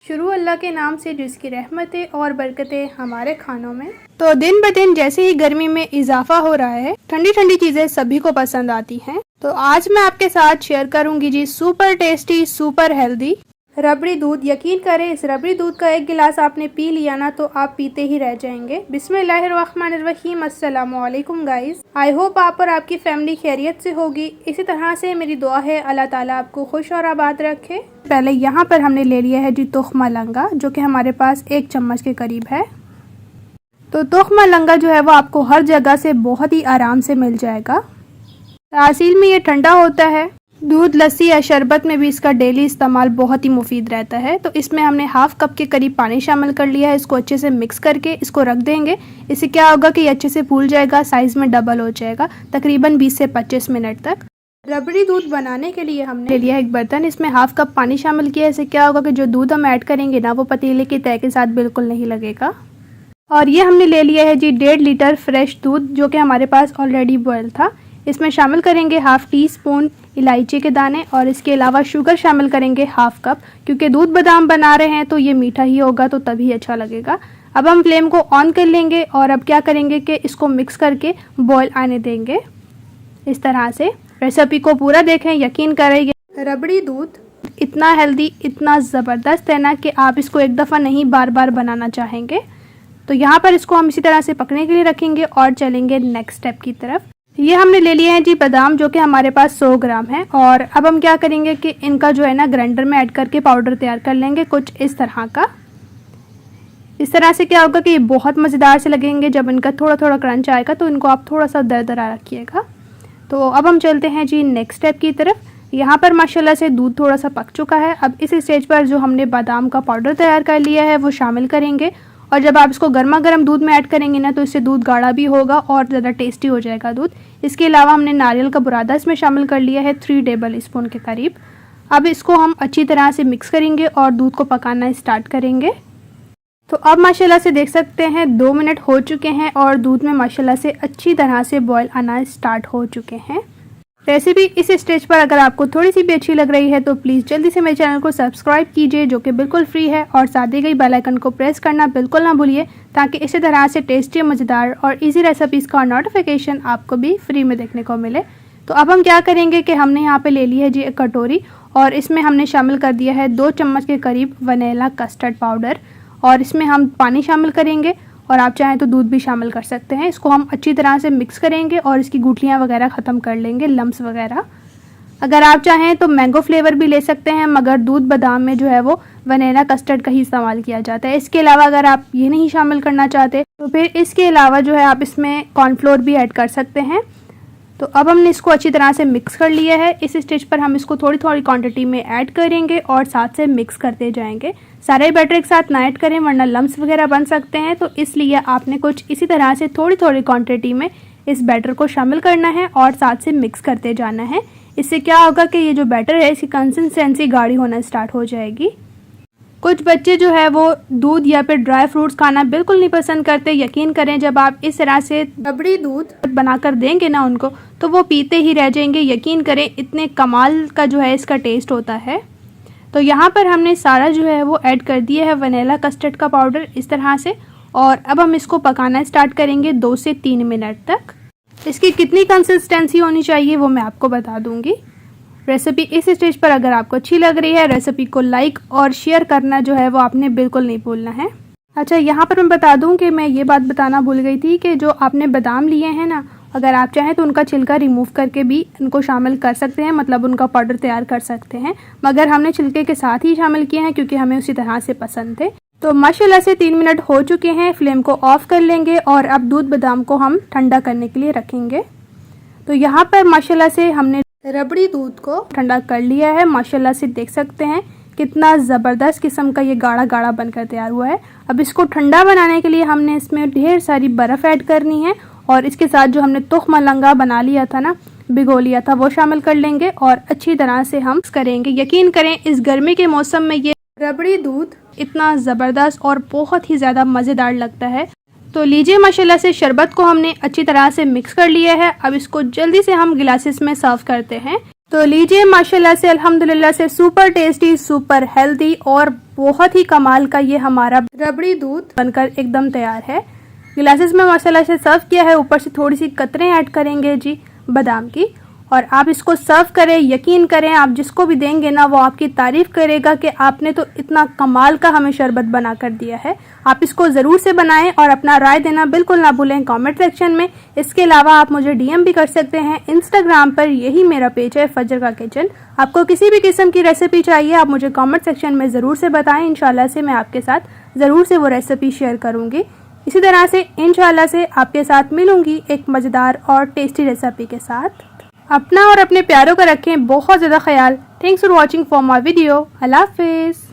शुरू अल्लाह के नाम से जिसकी रहमतें और बरकतें हमारे खानों में। तो दिन ब दिन जैसे ही गर्मी में इजाफा हो रहा है, ठंडी ठंडी चीज़ें सभी को पसंद आती हैं। तो आज मैं आपके साथ शेयर करूंगी जी सुपर टेस्टी सुपर हेल्दी रबड़ी दूध। यकीन करें, इस रबड़ी दूध का एक गिलास आपने पी लिया ना तो आप पीते ही रह जाएंगे। बिस्मिल्लाहिर्रहमानिर्रहीम। अस्सलामु अलैकुम गाइस। आई होप आप और आपकी फैमिली खैरियत से होगी। इसी तरह से मेरी दुआ है अल्लाह ताला आपको खुश और आबाद रखे। पहले यहाँ पर हमने ले लिया है जी तुख्मा लंगा, जो कि हमारे पास 1 चम्मच के करीब है। तो तुख्मा लंगा जो है वो आपको हर जगह से बहुत ही आराम से मिल जाएगा। तासील में ये ठंडा होता है। दूध, लस्सी या शरबत में भी इसका डेली इस्तेमाल बहुत ही मुफीद रहता है। तो इसमें हमने हाफ कप के करीब पानी शामिल कर लिया है। इसको अच्छे से मिक्स करके इसको रख देंगे। इससे क्या होगा कि ये अच्छे से फूल जाएगा, साइज़ में डबल हो जाएगा तकरीबन 20 से 25 मिनट तक। रबड़ी दूध बनाने के लिए हमने ले लिया एक बर्तन, इसमें हाफ कप पानी शामिल किया है। इससे क्या होगा कि जो दूध हम ऐड करेंगे ना वो पतीले की तह के साथ बिल्कुल नहीं लगेगा। और ये हमने ले लिया है जी 1.5 लीटर फ्रेश दूध, जो कि हमारे पास ऑलरेडी बॉयल था। इसमें शामिल करेंगे हाफ टी स्पून इलायची के दाने और इसके अलावा शुगर शामिल करेंगे हाफ कप, क्योंकि दूध बादाम बना रहे हैं तो ये मीठा ही होगा तो तभी अच्छा लगेगा। अब हम फ्लेम को ऑन कर लेंगे और अब क्या करेंगे कि इसको मिक्स करके बॉयल आने देंगे इस तरह से। रेसिपी को पूरा देखें, यकीन करें रबड़ी दूध इतना हेल्दी, इतना ज़बरदस्त है ना कि आप इसको एक दफ़ा नहीं बार बार बनाना चाहेंगे। तो यहाँ पर इसको हम इसी तरह से पकने के लिए रखेंगे और चलेंगे नेक्स्ट स्टेप की तरफ। ये हमने ले लिए हैं जी बादाम, जो कि हमारे पास 100 ग्राम है। और अब हम क्या करेंगे कि इनका जो है ना ग्राइंडर में ऐड करके पाउडर तैयार कर लेंगे कुछ इस तरह का। इस तरह से क्या होगा कि ये बहुत मज़ेदार से लगेंगे। जब इनका थोड़ा थोड़ा क्रंच आएगा तो इनको आप थोड़ा सा दरदरा रखिएगा। तो अब हम चलते हैं जी नेक्स्ट स्टेप की तरफ। यहाँ पर माशाल्लाह से दूध थोड़ा सा पक चुका है। अब इस स्टेज पर जो हमने बादाम का पाउडर तैयार कर लिया है वो शामिल करेंगे। और जब आप इसको गर्मा गर्म दूध में ऐड करेंगे ना तो इससे दूध गाढ़ा भी होगा और ज़्यादा टेस्टी हो जाएगा दूध। इसके अलावा हमने नारियल का बुरादा इसमें शामिल कर लिया है 3 टेबल स्पून के करीब। अब इसको हम अच्छी तरह से मिक्स करेंगे और दूध को पकाना स्टार्ट करेंगे। तो अब माशाल्लाह से देख सकते हैं 2 मिनट हो चुके हैं और दूध में माशाल्लाह से अच्छी तरह से बॉयल आना स्टार्ट हो चुके हैं। रेसिपी इस स्टेज पर अगर आपको थोड़ी सी भी अच्छी लग रही है तो प्लीज़ जल्दी से मेरे चैनल को सब्सक्राइब कीजिए, जो कि बिल्कुल फ्री है। और साथ ही गई बेल आइकन को प्रेस करना बिल्कुल ना भूलिए, ताकि इसी तरह से टेस्टी, मज़ेदार और इजी रेसिपीज़ का नोटिफिकेशन आपको भी फ्री में देखने को मिले। तो अब हम क्या करेंगे कि हमने यहाँ पे ले ली है जी एक कटोरी और इसमें हमने शामिल कर दिया है 2 चम्मच के करीब वनीला कस्टर्ड पाउडर। और इसमें हम पानी शामिल करेंगे और आप चाहें तो दूध भी शामिल कर सकते हैं। इसको हम अच्छी तरह से मिक्स करेंगे और इसकी गुठलियाँ वगैरह ख़त्म कर लेंगे, लम्स वगैरह। अगर आप चाहें तो मैंगो फ्लेवर भी ले सकते हैं, मगर दूध बादाम में जो है वो वनीला कस्टर्ड का ही इस्तेमाल किया जाता है। इसके अलावा अगर आप ये नहीं शामिल करना चाहते तो फिर इसके अलावा जो है आप इसमें कॉर्नफ्लोर भी ऐड कर सकते हैं। तो अब हमने इसको अच्छी तरह से मिक्स कर लिया है। इस स्टेज पर हम इसको थोड़ी थोड़ी क्वांटिटी में ऐड करेंगे और साथ से मिक्स करते जाएंगे। सारे बैटर एक साथ ना ऐड करें वरना लम्स वगैरह बन सकते हैं। तो इसलिए आपने कुछ इसी तरह से थोड़ी थोड़ी क्वांटिटी में इस बैटर को शामिल करना है और साथ से मिक्स करते जाना है। इससे क्या होगा कि ये जो बैटर है इसकी कंसिस्टेंसी गाढ़ी होना स्टार्ट हो जाएगी। कुछ बच्चे जो है वो दूध या फिर ड्राई फ्रूट्स खाना बिल्कुल नहीं पसंद करते। यकीन करें, जब आप इस तरह से रबड़ी दूध बनाकर देंगे ना उनको तो वो पीते ही रह जाएंगे। यकीन करें, इतने कमाल का जो है इसका टेस्ट होता है। तो यहाँ पर हमने सारा जो है वो ऐड कर दिया है वनीला कस्टर्ड का पाउडर इस तरह से। और अब हम इसको पकाना स्टार्ट करेंगे 2 से 3 मिनट तक। इसकी कितनी कंसिस्टेंसी होनी चाहिए वो मैं आपको बता दूँगी। रेसिपी इस स्टेज पर अगर आपको अच्छी लग रही है, रेसिपी को लाइक और शेयर करना जो है वो आपने बिल्कुल नहीं भूलना है। अच्छा, यहाँ पर मैं बता दूं कि मैं ये बात बताना भूल गई थी कि जो आपने बादाम लिए हैं ना, अगर आप चाहें तो उनका छिलका रिमूव करके भी इनको शामिल कर सकते हैं, मतलब उनका पाउडर तैयार कर सकते हैं। मगर हमने छिलके के साथ ही शामिल किए हैं क्योंकि हमें उसी तरह से पसंद थे। तो माशाल्लाह से 3 मिनट हो चुके हैं। फ्लेम को ऑफ कर लेंगे और अब दूध बादाम को हम ठंडा करने के लिए रखेंगे। तो यहाँ पर माशाल्लाह से हमने रबड़ी दूध को ठंडा कर लिया है। माशाल्लाह से देख सकते हैं कितना ज़बरदस्त किस्म का ये गाढ़ा गाढ़ा बनकर तैयार हुआ है। अब इसको ठंडा बनाने के लिए हमने इसमें ढेर सारी बर्फ़ ऐड करनी है और इसके साथ जो हमने तुख्मा लंगा बना लिया था ना, भिगो लिया था, वो शामिल कर लेंगे और अच्छी तरह से हम करेंगे। यकीन करें, इस गर्मी के मौसम में ये रबड़ी दूध इतना ज़बरदस्त और बहुत ही ज़्यादा मज़ेदार लगता है। तो लीजिए, माशाल्लाह से शरबत को हमने अच्छी तरह से मिक्स कर लिया है। अब इसको जल्दी से हम गिलासेस में सर्व करते हैं। तो लीजिए, माशाल्लाह से अल्हम्दुलिल्लाह से सुपर टेस्टी, सुपर हेल्दी और बहुत ही कमाल का ये हमारा रबड़ी दूध बनकर एकदम तैयार है। गिलासेस में माशाल्लाह से सर्व किया है। ऊपर से थोड़ी सी कतरें ऐड करेंगे जी बादाम की, और आप इसको सर्व करें, यकीन करें आप जिसको भी देंगे ना वो आपकी तारीफ़ करेगा कि आपने तो इतना कमाल का हमें शरबत बना कर दिया है। आप इसको ज़रूर से बनाएं और अपना राय देना बिल्कुल ना भूलें कमेंट सेक्शन में। इसके अलावा आप मुझे डीएम भी कर सकते हैं इंस्टाग्राम पर, यही मेरा पेज है फजर का किचन। आपको किसी भी किस्म की रेसिपी चाहिए आप मुझे कॉमेंट सेक्शन में ज़रूर से बताएँ। इंशाल्लाह से मैं आपके साथ ज़रूर से वो रेसिपी शेयर करूँगी। इसी तरह से इंशाल्लाह से आपके साथ मिलूँगी एक मज़ेदार और टेस्टी रेसिपी के साथ। अपना और अपने प्यारों का रखें बहुत ज़्यादा ख्याल। Thanks for watching for my video. अल्लाह हाफिज़।